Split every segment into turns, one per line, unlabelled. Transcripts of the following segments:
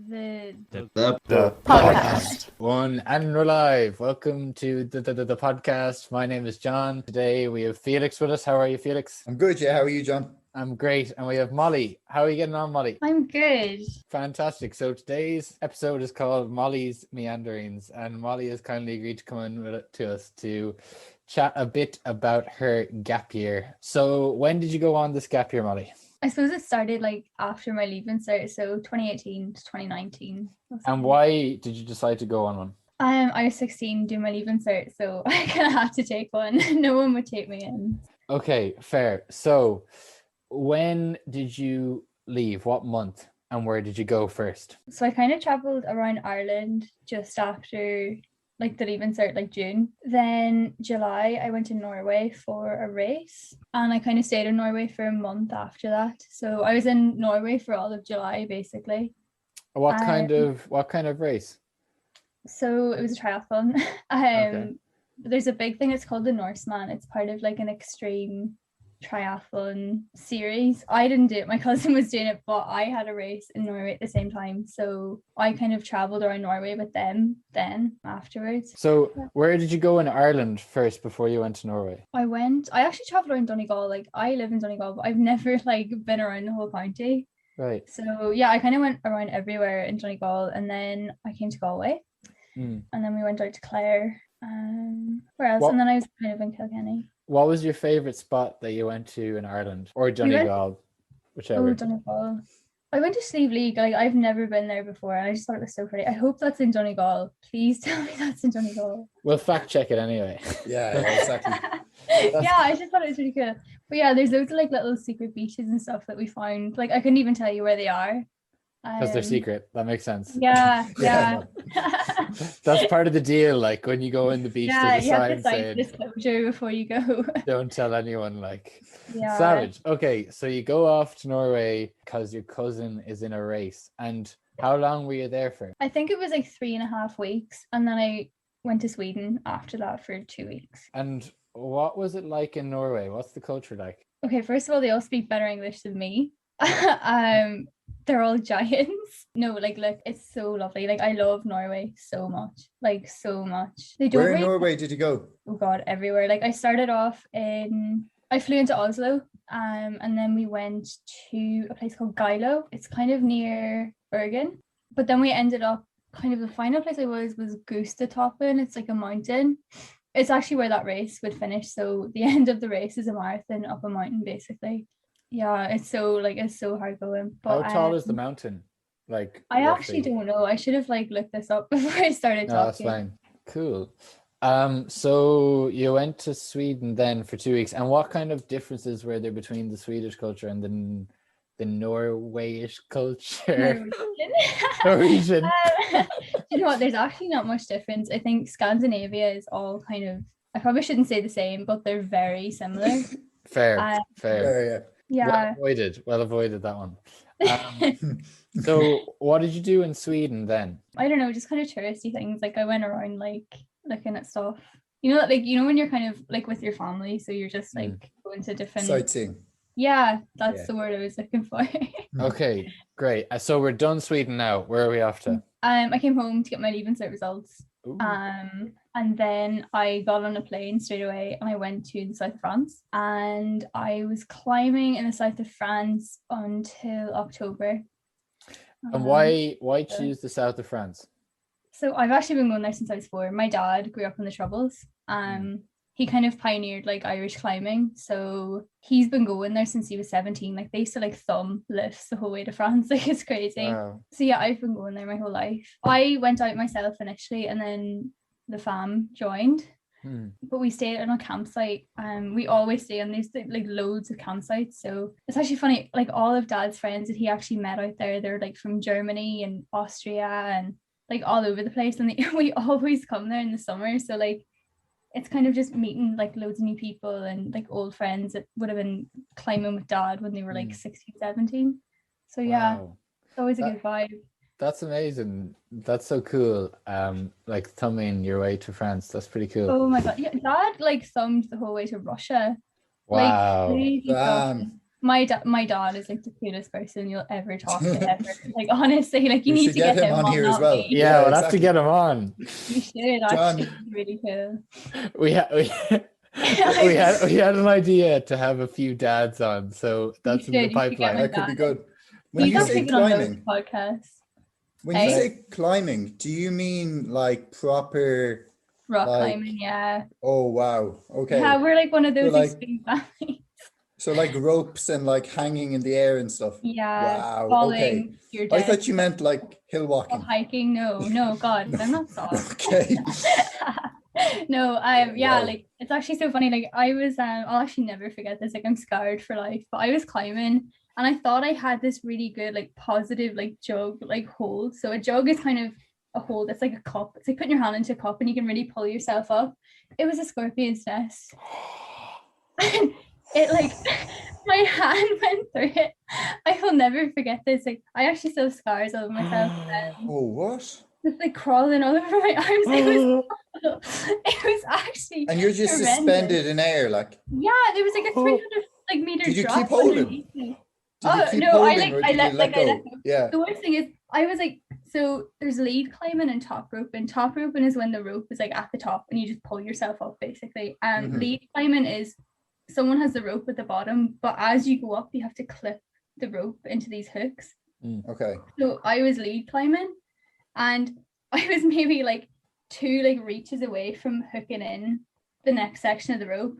The podcast.
One, and we're live. Welcome to the podcast. My name is John. Today we have Felix with us. How are you, Felix?
I'm good, yeah. How are you, John?
I'm great. And we have Molly. How are you getting on, Molly?
I'm good.
Fantastic. So today's episode is called Molly's Meanderings, and Molly has kindly agreed to come in to us to chat a bit about her gap year. So when did you go on this gap year, Molly?
I suppose it started like after my leaving cert, so 2018 to 2019.
And why did you decide to go on one?
I was 16 doing my leaving cert, so I kind of had to take one. No one would take me in.
Okay, fair. So when did you leave? What month? And where did you go first?
So I kind of traveled around Ireland just after like the leaving cert, like June. Then July, I went to Norway for a race, and I kind of stayed in Norway for a month after that. So I was in Norway for all of July, basically.
What kind of race?
So it was a triathlon.
Okay.
There's a big thing. It's called the Norseman. It's part of like an extreme triathlon series. I didn't do it, my cousin was doing it, but I had a race in Norway at the same time, so I kind of traveled around Norway with them then afterwards.
So where did you go in Ireland first before you went to Norway?
I actually traveled around Donegal. Like I live in Donegal, but I've never like been around the whole county.
Right.
So yeah, I kind of went around everywhere in Donegal, and then I came to Galway, and then we went out to Clare. Where else? And then I was kind of in Kilkenny.
What was your favourite spot that you went to in Ireland? Or Donegal, whichever.
Oh, Donegal. I went to Slieve League. Like, I've never been there before, and I just thought it was so pretty. I hope that's in Donegal. Please tell me that's in Donegal.
We'll fact check it anyway.
Yeah, exactly.
Yeah, I just thought it was really cool. But yeah, there's loads of like little secret beaches and stuff that we found. Like, I couldn't even tell you where they are.
Because they're secret. That makes sense.
Yeah.
That's part of the deal. Like when you go in the beach, there's a
you have
sign
to sign
saying
disclosure before you go.
don't tell anyone. Like
Yeah.
Savage. Okay, so you go off to Norway because your cousin is in a race. And how long were you there for?
I think it was like 3.5 weeks, and then I went to Sweden after that for 2 weeks.
And what was it like in Norway? What's the culture like?
Okay, first of all, they all speak better English than me. They're all giants. No, like, look, it's so lovely. Like, I love Norway so much. Like, so much. They don't
Where in Norway did you go?
Oh God, everywhere. Like, I started off I flew into Oslo, and then we went to a place called Geilo. It's kind of near Bergen. But then we ended up, kind of the final place I was Gustatoppen. It's like a mountain. It's actually where that race would finish. So the end of the race is a marathon up a mountain, basically. Yeah, it's so hard going. But
how tall is the mountain? Like
I
roughly?
actually don't know. I should have like looked this up before I started talking.
No, that's fine. Cool. So you went to Sweden then for 2 weeks, and what kind of differences were there between the Swedish culture and the Norwayish culture? Norwegian.
You know what? There's actually not much difference. I think Scandinavia is all kind of. I probably shouldn't say the same, but they're very similar.
Fair.
Yeah.
Well avoided that one. So what did you do in Sweden then?
I don't know, just kind of touristy things. Like I went around like looking at stuff. You know, like when you're kind of like with your family, so you're just like going to different
sightseeing.
Yeah, that's the word I was looking for.
Okay, great. So we're done Sweden now. Where are we off to?
I came home to get my leaving cert results.
Ooh.
And then I got on a plane straight away and I went to the south of France, and I was climbing in the south of France until October.
And why choose the south of France?
So I've actually been going there since I was 4. My dad grew up in the Troubles. He kind of pioneered like Irish climbing, so he's been going there since he was 17. Like they used to like thumb lifts the whole way to France. Like it's crazy.
Wow.
So yeah, I've been going there my whole life. I went out myself initially, and then the fam joined. But we stayed on a campsite. We always stay on these like loads of campsites. So it's actually funny. Like all of Dad's friends that he actually met out there, they're like from Germany and Austria and like all over the place. And we always come there in the summer. So like it's kind of just meeting like loads of new people and like old friends that would have been climbing with Dad when they were like 16, 17. So yeah, it's always a good vibe.
That's amazing. That's so cool. Like thumbing your way to France. That's pretty cool.
Oh my God. Yeah, Dad like thumbed the whole way to Russia.
Wow.
Like, crazy stuff. My dad is like the coolest person you'll ever talk to ever. Like honestly, like you
We
need
should
to get
him
him
on here as
not
well.
me.
Yeah, we'll have to
exactly.
get him on.
You should actually. It's really cool.
We had an idea to have a few dads on, so that's in the
You should get
pipeline.
my
That could be
dad.
good. When
He's
you
actually
say
been on those
climbing,
podcasts.
when
Hey?
you say climbing, do you mean like proper
Rock
like?
climbing, yeah.
Oh wow. Okay.
Yeah, we're like one of those
like-
extreme families.
So like ropes and like hanging in the air and stuff.
Yeah.
Wow.
Falling,
Okay.
you're
I
dead.
thought you meant like hill
Or
walking.
hiking. No, God, I'm not soft.
Okay.
No, yeah,
Wow.
like it's actually so funny. Like I was I'll actually never forget this, like I'm scarred for life, but I was climbing and I thought I had this really good like positive like jug like hold. So a jug is kind of a hold, it's like a cup, it's like putting your hand into a cup and you can really pull yourself up. It was a scorpion's nest. And it like my hand went through it. I will never forget this. Like I actually still have scars all over myself.
Oh what?
Just like crawling all over my arms. It was actually
And you're just
horrendous.
suspended in air, like.
Yeah, there was like a 300 like meter
Did you
drop
keep holding?
underneath me.
Did you
Oh,
keep
no,
holding or
I
did
let
you let
I
go?
let go.
Yeah.
The worst thing is I was like, so there's lead climbing and top roping. Top roping is when the rope is like at the top and you just pull yourself up basically.
Mhm.
Lead climbing is someone has the rope at the bottom, but as you go up, you have to clip the rope into these hooks.
Okay.
So I was lead climbing and I was maybe like 2 like reaches away from hooking in the next section of the rope.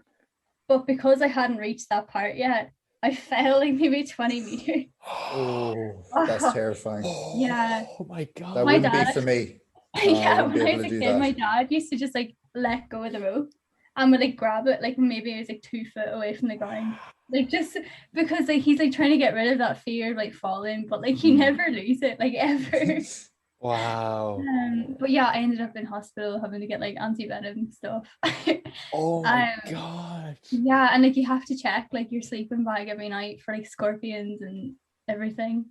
But because I hadn't reached that part yet, I fell like maybe 20 meters.
Oh, that's terrifying.
Yeah.
Oh my god.
That
My
wouldn't
dad-
be for me.
Yeah,
wouldn't be
when I
able
was a
to do
kid,
that.
my dad used to just like let go of the rope and would like grab it like maybe I was like 2 foot away from the ground. Like just because like he's like trying to get rid of that fear of like falling, but like you never lose it, like ever.
Wow.
But yeah, I ended up in hospital having to get like anti-venom stuff.
Oh my
Um,
god.
Yeah, and like you have to check like your sleeping bag every night for like scorpions and everything.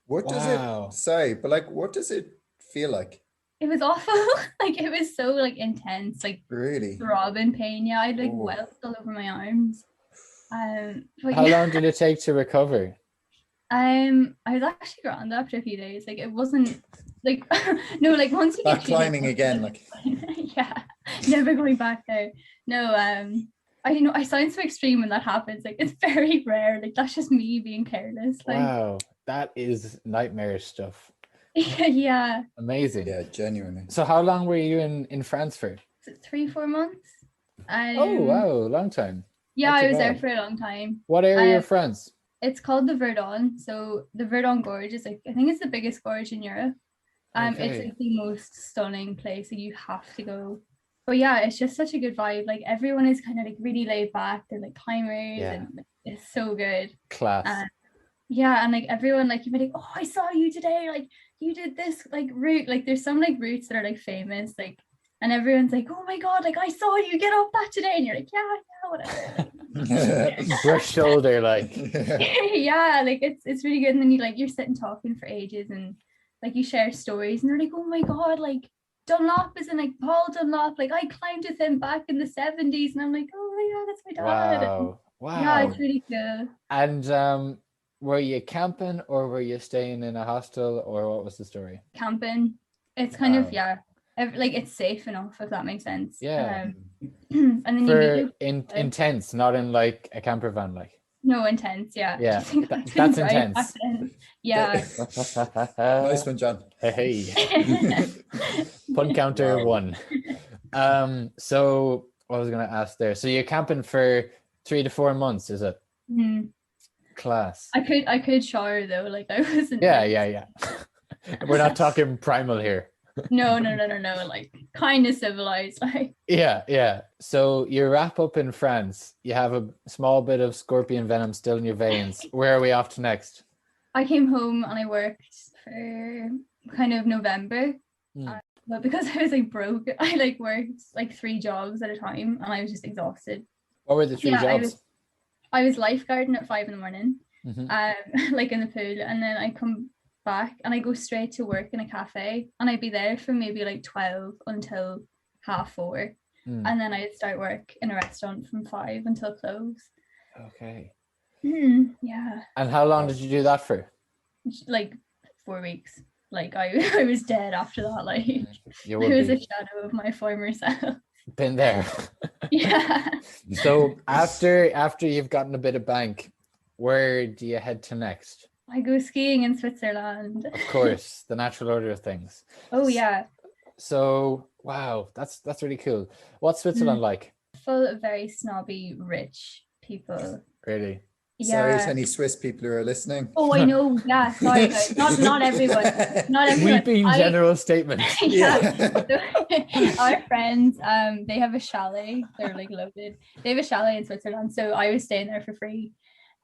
What does
Wow.
it say? But like, what does it feel like?
It was awful. Like it was so like intense, like
Really?
throbbing pain. Yeah, I had like
Oh.
welts all over my arms. But
How
yeah,
long did it take to recover?
I was actually grand after a few days. Like it wasn't like no, like once you
Back
get treated,
climbing again, like.
yeah, never going back there. No, I don't know. I sound so extreme when that happens. Like it's very rare. Like that's just me being careless. Like
Wow. That is nightmarish stuff.
yeah.
Amazing.
Yeah, genuinely.
So how long were you in France for?
Is it 3-4 months?
Oh wow, long time.
Yeah,
Not too
I was there
bad.
for a long time.
What area
Um,
of France?
It's called the Verdon. So the Verdon Gorge is like I think it's the biggest gorge in Europe. It's
Okay.
like the most stunning place. Like you have to go. But yeah, it's just such a good vibe. Like everyone is kind of like really laid back. They're like climbers
Yeah.
and like, it's so good.
Class.
Yeah, and like everyone like you'd be like, oh, I saw you today. Like you did this like route. Like there's some like routes that are like famous. Like and everyone's like, oh my god, like I saw you get up that today, and you're like, yeah, whatever.
Brush shoulder, like.
Yeah, like it's really good. And then you like you're sitting talking for ages and like you share stories and they're like, oh my god, like Dunlop is in like Paul Dunlop, like I climbed with him back in the 70s, and I'm like, oh my god, that's my dad.
Wow. Wow.
Yeah, it's really cool.
And were you camping or were you staying in a hostel or what was the story?
Camping, it's kind
Wow.
of like it's safe enough if that makes sense.
Yeah.
And then you
For
meet
intense, not in like a camper van, like.
no intense, yeah.
Yeah,
I think I
that's
couldn't drive
intense.
back then. Yeah.
Nice one, John.
Hey. Pun counter
Wow.
1. So what was I gonna ask there? So you're camping for 3 to 4 months, is it?
Mhm.
Class.
I could shower though, like I wasn't.
Yeah,
like,
yeah. We're not talking primal here.
No, like kind of civilized, like.
Yeah. So you wrap up in France. You have a small bit of scorpion venom still in your veins. Where are we off to next?
I came home and I worked for kind of November. But because I was like broke, I like worked like 3 jobs at a time and I was just exhausted.
What were the 3
Yeah,
jobs?
I was lifeguarding at 5 a.m,
Mhm.
like in the pool, and then I come back and I go straight to work in a cafe and I'd be there from maybe like 12 until 3:30. And then I'd start work in a restaurant from 5 until close.
Okay.
Yeah,
And how long did you do that for?
like 4 weeks. Like I was dead after that. Like
You
I
would
was a
be.
shadow of my former self.
Been there.
Yeah.
So after you've gotten a bit of bank, where do you head to next?
I go skiing in Switzerland.
Of course, the natural order of things.
Oh yeah.
So wow, that's really cool. What's Switzerland like?
Full of very snobby, rich people.
Really?
Sorry to
Yeah.
any Swiss people who are listening.
Oh, I know. Yeah, sorry guys. Not everyone. Not everyone.
Sweeping general statement.
Yeah. So, our friends, they have a chalet. They're like loaded. They have a chalet in Switzerland. So I was staying there for free.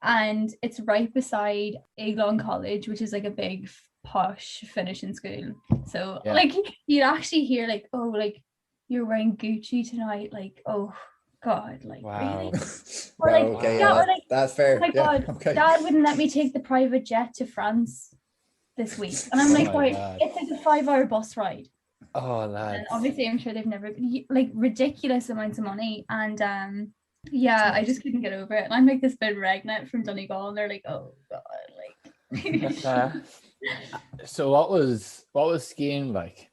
And it's right beside Eglon College, which is like a big posh finishing school. So
Yeah.
like you'd actually hear like, oh, like you're wearing Gucci tonight. Like, oh God, like
Wow.
really? Or
Well,
like,
okay,
yeah,
yeah,
or like,
that's fair.
oh my
Yeah,
God,
okay.
Dad wouldn't let me take the private jet to France this week. And I'm
Oh
like,
my
right,
God.
it's like a 5-hour bus ride.
Oh,
And
lads.
obviously I'm sure they've never like ridiculous amounts of money. And yeah, I just couldn't get over it. And I'm like this bit regnet from Donegal, and they're like, oh God, like
So what was skiing like?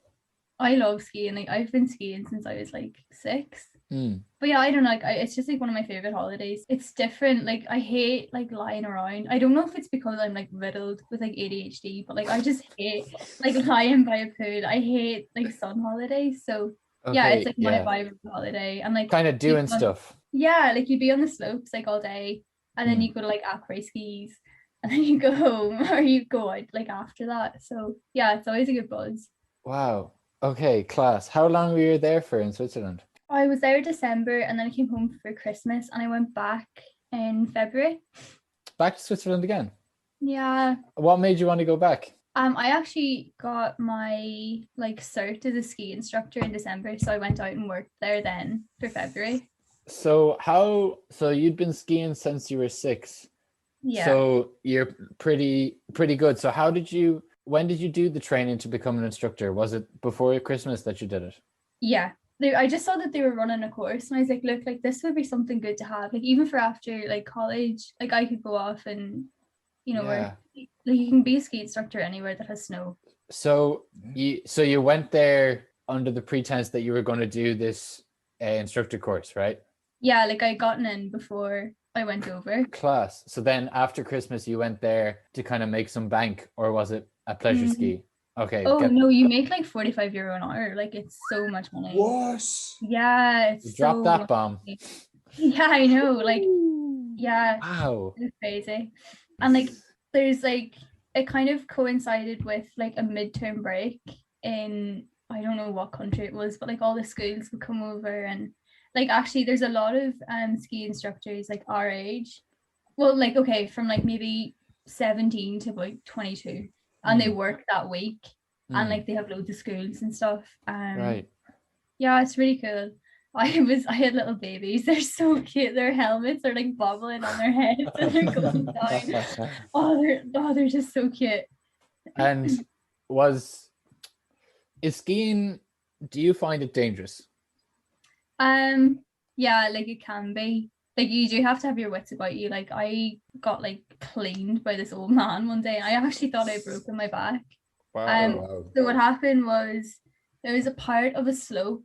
I love skiing. Like I've been skiing since I was like 6.
Hmm.
But yeah, I don't know, like it's just like one of my favorite holidays. It's different. Like I hate like lying around. I don't know if it's because I'm like riddled with like ADHD, but like I just hate like lying by a pool. I hate like sun holidays. So yeah, it's like my vibe of the holiday. And like
kind of doing
you'd go-
stuff.
Yeah, like you'd be on the slopes like all day, and then you go to like après skis, and then you go home or you go out like after that. So yeah, it's always a good buzz.
Wow. Okay, class. How long were you there for in Switzerland?
I was there December, and then I came home for Christmas, and I went back in February.
Back to Switzerland again.
Yeah.
What made you want to go back?
I actually got my like cert as a ski instructor in December, so I went out and worked there then for February.
So you'd been skiing since you were 6.
Yeah.
So you're pretty good. So when did you do the training to become an instructor? Was it before Christmas that you did it?
Yeah. I just saw that they were running a course, and I was like, look, like this would be something good to have. Like even for after like college, like I could go off and work. Like you can be a ski instructor anywhere that has snow.
So you went there under the pretense that you were going to do this instructor course, right?
Yeah, like I gotten in before I went over.
Class. So then after Christmas you went there to kind of make some bank, or was it a pleasure ski? Okay.
Oh no, you make like 45 euro an hour. Like it's so much money.
What?
Yeah, it's
Drop
so
that bomb.
Yeah, I know. Like, yeah,
Wow.
it's crazy. And like there's like it kind of coincided with like a midterm break in I don't know what country it was, but like all the schools would come over, and like actually there's a lot of ski instructors like our age. Well, like okay, from like maybe 17 to about 22. And they work that week, and like they have loads of schools and stuff.
Right.
Yeah, it's really cool. I had little babies. They're so cute. Their helmets are like bobbling on their heads and they're going down. They're just so cute.
And is skiing, do you find it dangerous?
Yeah, like it can be. Like you do have to have your wits about you. Like I got like cleaned by this old man one day. I actually thought I broken my back.
Wow.
So what happened was there was a part of a slope.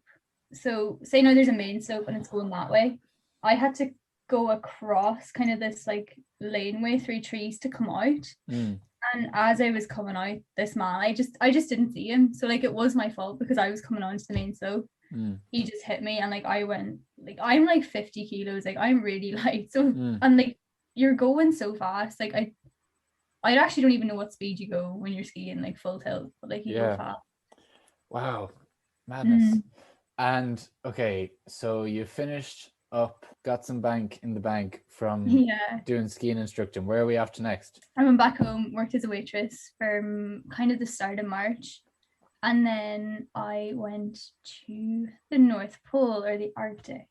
So say now there's a main slope and it's going that way. I had to go across kind of this like laneway through trees to come out. And as I was coming out, this man, I just didn't see him. So like it was my fault because I was coming onto the main slope. He just hit me, and like I went like I'm like 50 kilos, like I'm really light. So and like you're going so fast, like I actually don't even know what speed you go when you're skiing like full tilt, but like you go fast.
Wow, madness. And okay, so you finished up, got some bank in the bank from doing skiing instructing. Where are we off to next?
I went back home, worked as a waitress from kind of the start of March. And then I went to the North Pole or the Arctic.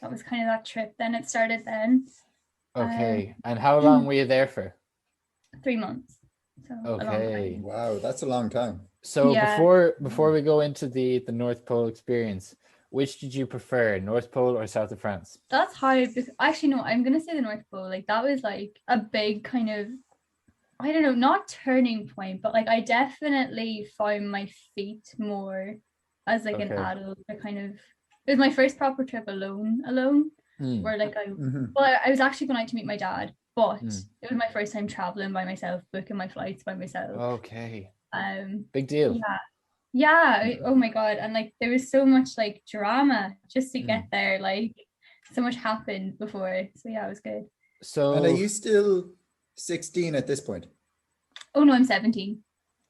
That was kind of that trip. Then it started then.
Okay. And how long were you there for?
3 months. So
okay.
Wow, that's a long time.
So before we go into the North Pole experience, which did you prefer, North Pole or south of France?
That's hard. Actually, no, I'm gonna say the North Pole. Like that was like a big kind of, I don't know, not turning point, but like I definitely found my feet more as like an
Okay.
adult. I kind of, it was my first proper trip alone, where like I was actually going out to meet my dad, but it was my first time traveling by myself, booking my flights by myself.
Okay. Big deal.
Oh my god. And like there was so much like drama just to get there, like so much happened before, so yeah, it was good.
So,
And are you still 16 at this point?
Oh no, I'm 17.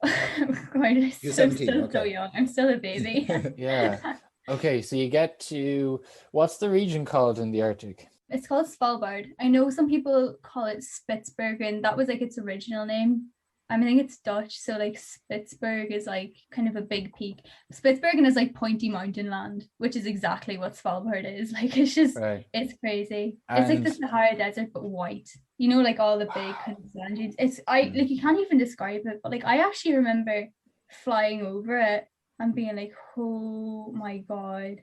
You're 17,
still
okay.
so young. I'm still a baby.
yeah. Okay, so you get to, what's the region called in the Arctic?
It's called Svalbard. I know some people call it Spitsbergen. That was like its original name. I think it's Dutch, so like Spitsberg is like kind of a big peak. Spitsbergen is like pointy mountain land, which is exactly what Svalbard is. Like it's just, it's crazy. It's like the Sahara Desert but white. You know, like all the big kind of sand dunes. It's like you can't even describe it, but like I actually remember flying over it and being like, oh my god.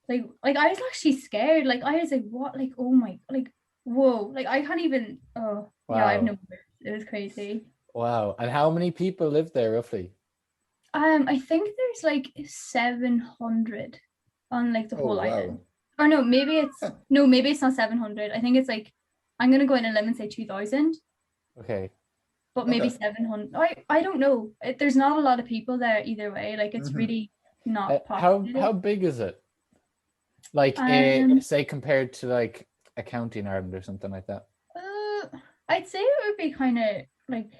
Like I was actually scared. Like I was like, what? Like, oh my, like, whoa. Like I can't even, oh yeah, I have no words. It was crazy.
Wow. And how many people live there roughly?
I think there's like 700 on like the whole island. Or no, maybe it's not 700. I think it's like, I'm gonna go in a limb and say 2,000.
Okay.
But maybe 700. I don't know. There's not a lot of people there either way. Like it's really not popular.
How big is it? Like say compared to like a county in Ireland or something like that.
I'd say it would be kind of like,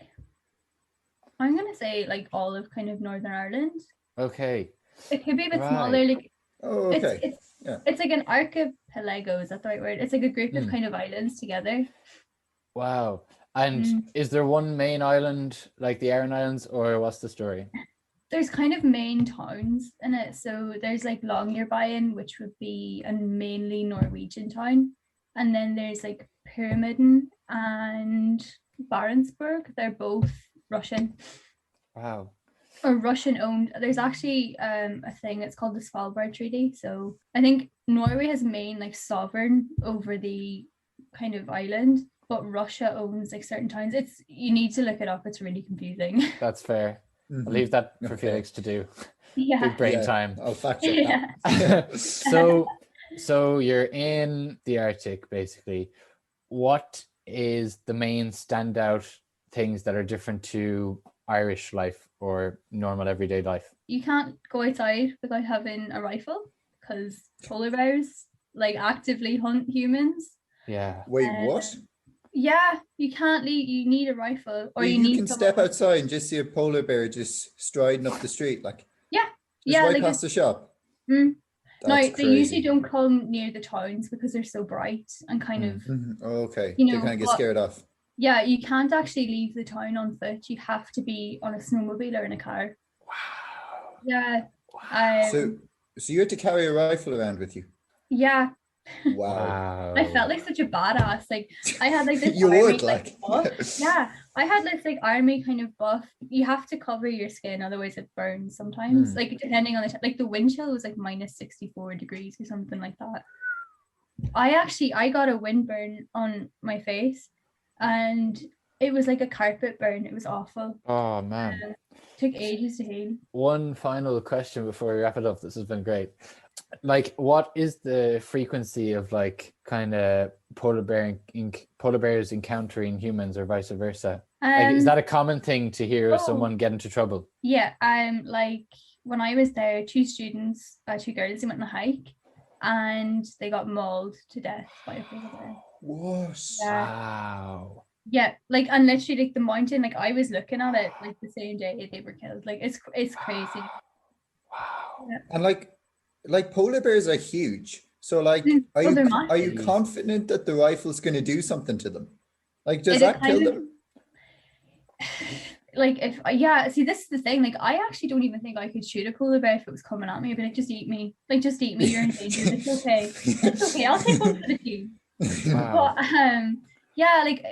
I'm gonna say like all of kind of Northern Ireland.
Okay.
It could be a bit smaller. Like
it's
like an archipelago. Is that the right word? It's like a group of kind of islands together.
Wow. And is there one main island like the Aran Islands, or what's the story?
There's kind of main towns in it. So there's like Longyearbyen, which would be a mainly Norwegian town, and then there's like Pyramiden and Barentsburg. They're both Russian.
Wow.
Or Russian owned. There's actually a thing that's called the Svalbard Treaty. So I think Norway has main like sovereign over the kind of island, but Russia owns like certain towns. You need to look it up. It's really confusing.
That's fair. I'll leave that for Felix to do.
Yeah.
Big brain time.
I'll fact check that.
So you're in the Arctic basically. What is the main standout things that are different to Irish life or normal everyday life?
You can't go outside without having a rifle because polar bears like actively hunt humans.
Yeah.
Wait, what?
Yeah, you can't leave. You need a rifle, or
you can step outside and just see a polar bear just striding up the street, like right
like
past the shop.
No, they usually don't come near the towns because they're so bright and kind of.
Okay,
you know,
they kind of get scared off.
Yeah, you can't actually leave the town on foot. You have to be on a snowmobile or in a car.
Wow.
Yeah.
Wow. So you had to carry a rifle around with you?
Yeah.
Wow.
I felt like such a badass. Like I had like this
you
army,
would like
yeah, I had this like army kind of buff. You have to cover your skin, otherwise it burns sometimes. Like depending on like the wind chill was like minus 64 degrees or something like that. I got a wind burn on my face, and it was like a carpet burn. It was awful.
Oh man.
Took ages to heal.
One final question before we wrap it up. This has been great. Like, what is the frequency of like kind of polar bears encountering humans or vice versa? Like, is that a common thing to hear of someone get into trouble?
Yeah, like when I was there, two girls, they went on a hike and they got mauled to death by a polar bear.
What?
Yeah.
Wow.
Yeah, like, and literally like the mountain, like I was looking at it like the same day they were killed. Like it's crazy.
Wow.
Yeah.
And like polar bears are huge. So like, are you confident that the rifle's going to do something to them? Like, does that kill them?
Like see, this is the thing. Like, I actually don't even think I could shoot a polar bear if it was coming at me. I'd be like, just eat me. Like, just eat me. You're in danger. It's okay. It's okay. I'll take one for the team.
Wow.
But yeah, like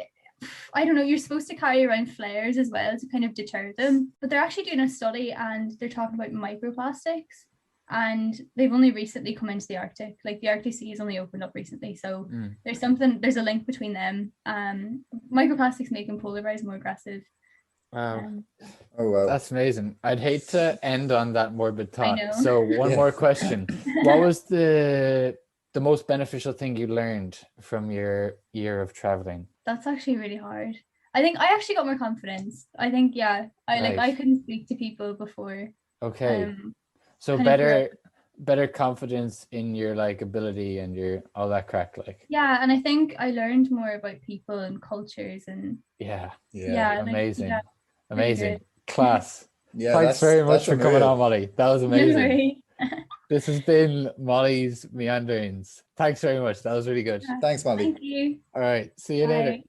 I don't know. You're supposed to carry around flares as well to kind of deter them. But they're actually doing a study and they're talking about microplastics. and they've only recently come into the Arctic. Like the Arctic Sea has only opened up recently, so there's a link between them. Microplastics making polar bears more aggressive.
Wow.
Oh wow,
that's amazing. I'd hate to end on that morbid thought.
know.
So one more question. What was the most beneficial thing you learned from your year of traveling?
That's actually really hard. I think I actually got more confidence. I think, yeah, I couldn't speak to people before.
Okay. So better confidence in your like ability and your all that crack, like.
Yeah, and I think I learned more about people and cultures and
yeah,
amazing.
Like, amazing. Class.
Yeah,
thanks very much for coming on, Molly. That was amazing. This has been Molly's Meanderings. Thanks very much. That was really good.
Thanks, Molly.
Thank you.
All right. See you later.